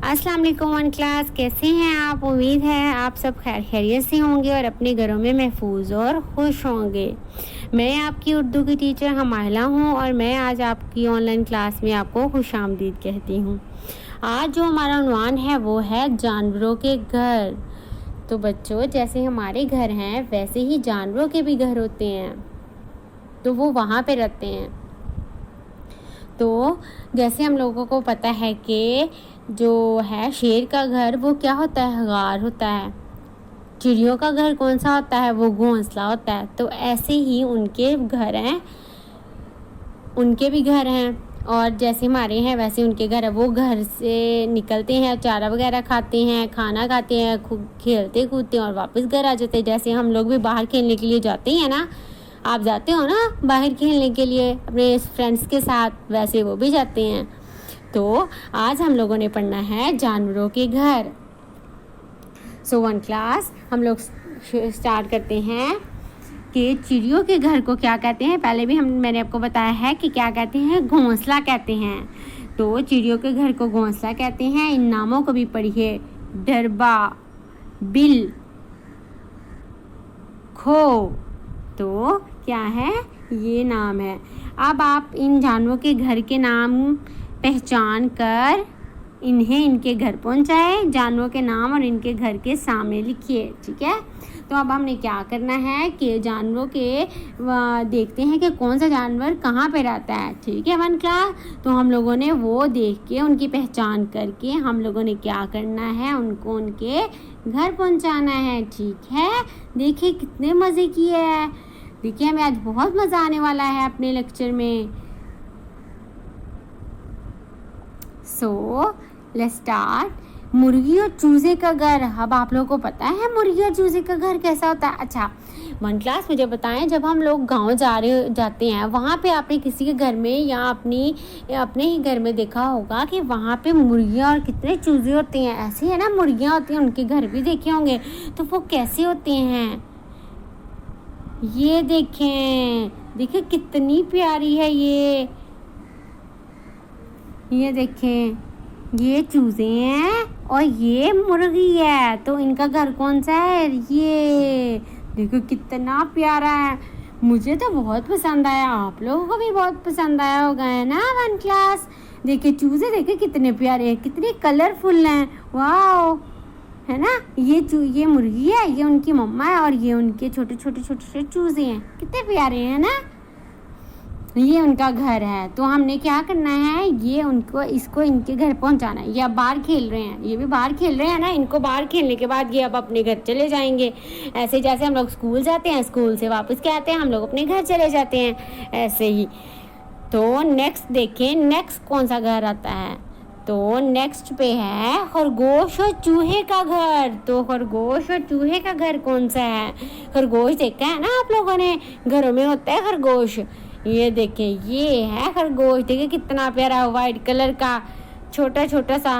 अस्सलाम वालेकुम one class, कैसे हैं आप। उम्मीद है आप सब खैर खैरियत से होंगे और अपने घरों में महफूज और खुश होंगे। मैं आपकी उर्दू की टीचर हमायला हूँ और मैं आज आपकी ऑनलाइन क्लास में आपको खुशामदीद कहती हूँ। आज जो हमारा उन्वान है वो है जानवरों के घर। तो बच्चों, जैसे हमारे घर हैं वैसे ही जानवरों के भी घर होते हैं, तो वो वहाँ पे रहते हैं। तो जैसे हम लोगों को पता है कि जो है शेर का घर वो क्या होता है, गार होता है। चिड़ियों का घर कौन सा होता है, वो घोंसला होता है। तो ऐसे ही उनके घर हैं, उनके भी घर हैं और जैसे हमारे हैं वैसे उनके घर है। वो घर से निकलते हैं, चारा वगैरह खाते हैं, खाना खाते हैं, खेलते कूदते हैं और वापस घर आ जाते हैं। जैसे हम लोग भी बाहर खेलने के लिए जाते हैं ना, आप जाते हो ना बाहर खेलने के लिए अपने फ्रेंड्स के साथ, वैसे वो भी जाते हैं। तो आज हम लोगों ने पढ़ना है जानवरों के घर। सो वन क्लास हम लोग स्टार्ट करते हैं कि चिड़ियों के घर को क्या कहते हैं। पहले भी मैंने आपको बताया है कि क्या कहते हैं, घोंसला कहते हैं। तो चिड़ियों के घर को घोंसला कहते हैं। इन नामों को भी पढ़िए, डरबा, बिल, खो। तो क्या है, ये नाम है। अब आप इन जानवरों के घर के नाम पहचान कर इन्हें इनके घर पहुंचाए। जानवरों के नाम और इनके घर के सामने लिखिए, ठीक है। तो अब हमने क्या करना है कि जानवरों के देखते हैं कि कौन सा जानवर कहाँ पे रहता है, ठीक है वन क्लास। तो हम लोगों ने वो देख के उनकी पहचान करके हम लोगों ने क्या करना है, उनको उनके घर पहुंचाना है, ठीक है। देखिए कितने मज़े किए हैं। देखिए हमें आज बहुत मज़ा आने वाला है अपने लेक्चर में। So let's start. मुर्गी और चूजे का घर। अब आप लोगों को पता है मुर्गी और चूजे का घर कैसा होता है। अच्छा वन क्लास मुझे बताएं, जब हम लोग गांव जाते हैं वहाँ पे आपने किसी के घर में या अपने ही घर में देखा होगा कि वहाँ पे मुर्गियाँ और कितने चूजे होते हैं। ऐसे है ना, मुर्गियाँ होती हैं, उनके घर भी देखे होंगे। तो वो कैसे होते हैं, ये देखें, देखिए कितनी प्यारी है ये देखें, ये चूजे हैं और ये मुर्गी है। तो इनका घर कौन सा है, ये देखो कितना प्यारा है। मुझे तो बहुत पसंद आया, आप लोगों को भी बहुत पसंद आया होगा, है ना वन क्लास। देखिए चूजे देखिए कितने प्यारे हैं, कितने कलरफुल हैं, वाओ, है ना। ये मुर्गी है, ये उनकी मम्मा है और ये उनके छोटे छोटे चूजे हैं, कितने प्यारे हैं ना। ये उनका घर है। तो हमने क्या करना है, ये इसको इनके घर पहुंचाना है। ये अब बाहर खेल रहे हैं, ये भी बाहर खेल रहे हैं ना। इनको बाहर खेलने के बाद ये अब अपने घर चले जाएंगे। ऐसे जैसे हम लोग स्कूल जाते हैं, स्कूल से वापस क्या आते हैं, हम लोग अपने घर चले जाते हैं, ऐसे ही। तो नेक्स्ट देखें, नेक्स्ट कौन सा घर आता है। तो नेक्स्ट पे है खरगोश और चूहे का घर। तो खरगोश और चूहे का घर कौन सा है। खरगोश देखा है ना आप लोगों ने, घरों में होता है खरगोश। ये देखें, ये है खरगोश, देखिए कितना प्यारा वाइट कलर का छोटा छोटा सा,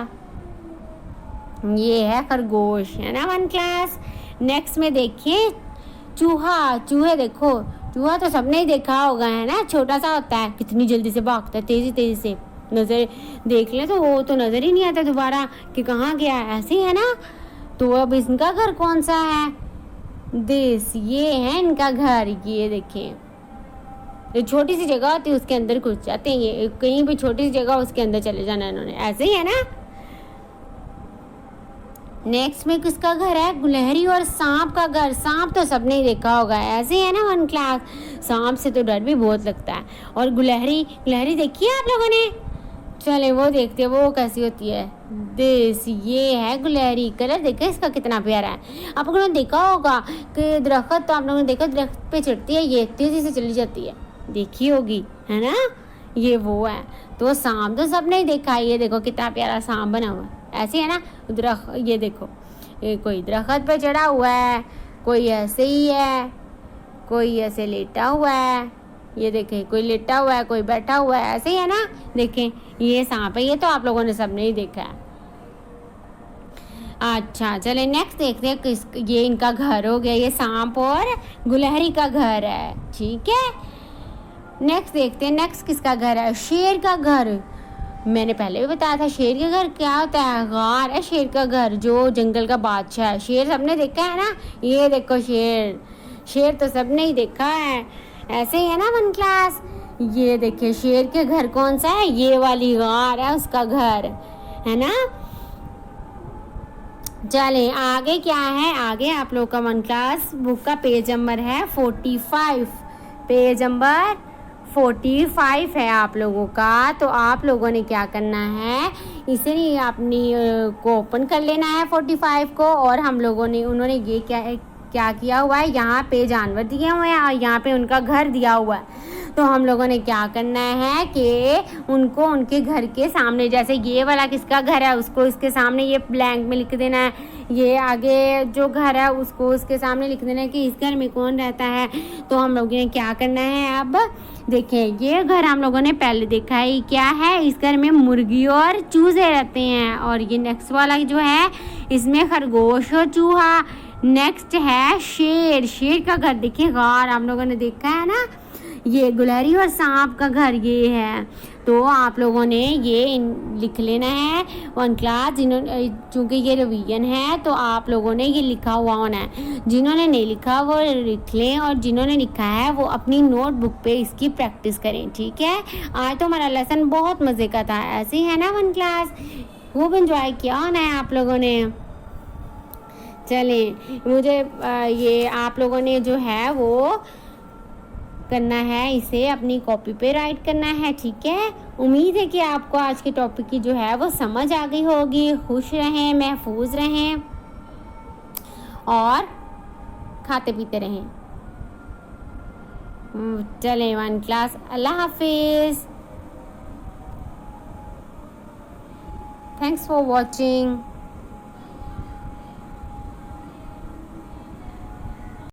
ये है खरगोश, है ना वन क्लास। नेक्स्ट में देखिए चूहे देखो, चूहा तो सबने ही देखा होगा, है ना, छोटा सा होता है, कितनी जल्दी से भागता है, तेजी से नजर देख ले तो वो तो नजर ही नहीं आता दोबारा कि कहाँ गया, ऐसे है ना। तो अब इनका घर कौन सा है, ये है इनका घर। ये देखें, जो छोटी सी जगह होती है उसके अंदर घुस जाते हैं, ये कहीं भी छोटी सी जगह उसके अंदर चले जाना इन्होंने, ऐसे ही है ना। नेक्स्ट में किसका घर है, गुलहरी और सांप का घर। सांप तो सबने ही देखा होगा, ऐसे है ना वन क्लास। सांप से तो डर भी बहुत लगता है। और गुलहरी देखी है आप लोगों ने, चले वो देखते हैं वो कैसी होती है। ये है गुलहरी, कलर देखा इसका कितना प्यारा है। आप लोगों ने देखा होगा कि दरख्त, तो आप लोगों ने देखा दरख्त पे चढ़ती है, ये तेजी से चली जाती है, देखी होगी, है ना, ये वो है। तो सांप तो सबने ही देखा है। ये देखो कितना प्यारा सांप बना हुआ है, ऐसे है ना। ये देखो, ये कोई दरख्त पे चढ़ा हुआ है, कोई ऐसे ही है, कोई ऐसे लेटा हुआ है। ये देखें, कोई लेटा हुआ है, कोई बैठा हुआ है, ऐसे ही है ना। देखें ये सांप है, ये तो आप लोगों ने सबने ही देखा है। अच्छा चले नेक्स्ट देखते हैं ये इनका घर हो गया, ये सांप और गुलहरी का घर है, ठीक है। नेक्स्ट देखते हैं, नेक्स्ट किसका घर है, शेर का घर। मैंने पहले भी बताया था शेर का घर क्या होता है, गार है शेर का घर, जो जंगल का बादशाह है। शेर सबने देखा है ना, ये देखो शेर, शेर तो सबने ही देखा है, ऐसे ही है ना वन क्लास। ये देखिए शेर के घर कौन सा है, ये वाली गार है उसका घर, है ना। चलें आगे क्या है, आगे आप लोग का वन क्लास बुक का पेज नंबर है 45, पेज नंबर 45 है आप लोगों का। तो आप लोगों ने क्या करना है, इसे अपनी को ओपन कर लेना है 45 को। और हम लोगों ने, उन्होंने ये क्या किया हुआ है, यहाँ पे जानवर दिए हुए हैं और यहाँ पे उनका घर दिया हुआ है। तो हम लोगों ने क्या करना है कि उनको उनके घर के सामने, जैसे ये वाला किसका घर है उसको इसके सामने ये ब्लैंक में लिख देना है, ये आगे जो घर है उसको उसके सामने लिख देना है कि इस घर में कौन रहता है। तो हम लोगों ने क्या करना है, अब देखें ये घर हम लोगों ने पहले देखा है क्या है, इस घर में मुर्गी और चूजे रहते हैं। और ये नेक्स्ट वाला जो है इसमें खरगोश और चूहा। नेक्स्ट है शेर, शेर का घर देखिए गार हम लोगों ने देखा है ना। ये गुलहरी और सांप का घर ये है। तो आप लोगों ने ये लिख लेना है वन क्लास, जिन्होंने, चूँकि ये रिवीजन है तो आप लोगों ने ये लिखा हुआ होना है। जिन्होंने नहीं लिखा वो लिख लें और जिन्होंने लिखा है वो अपनी नोटबुक पे इसकी प्रैक्टिस करें, ठीक है। आज तो हमारा लेसन बहुत मज़े का था, ऐसे ही है ना वन क्लास, खूब एंजॉय किया होना है आप लोगों ने। चलें मुझे ये आप लोगों ने जो है वो करना है, इसे अपनी कॉपी पे राइट करना है, ठीक है। उम्मीद है कि आपको आज के टॉपिक की जो है वो समझ आ गई होगी। खुश रहें, महफूज रहें और खाते पीते रहें। चलें वन क्लास, अल्लाह हाफिज़, थैंक्स फॉर वॉचिंग।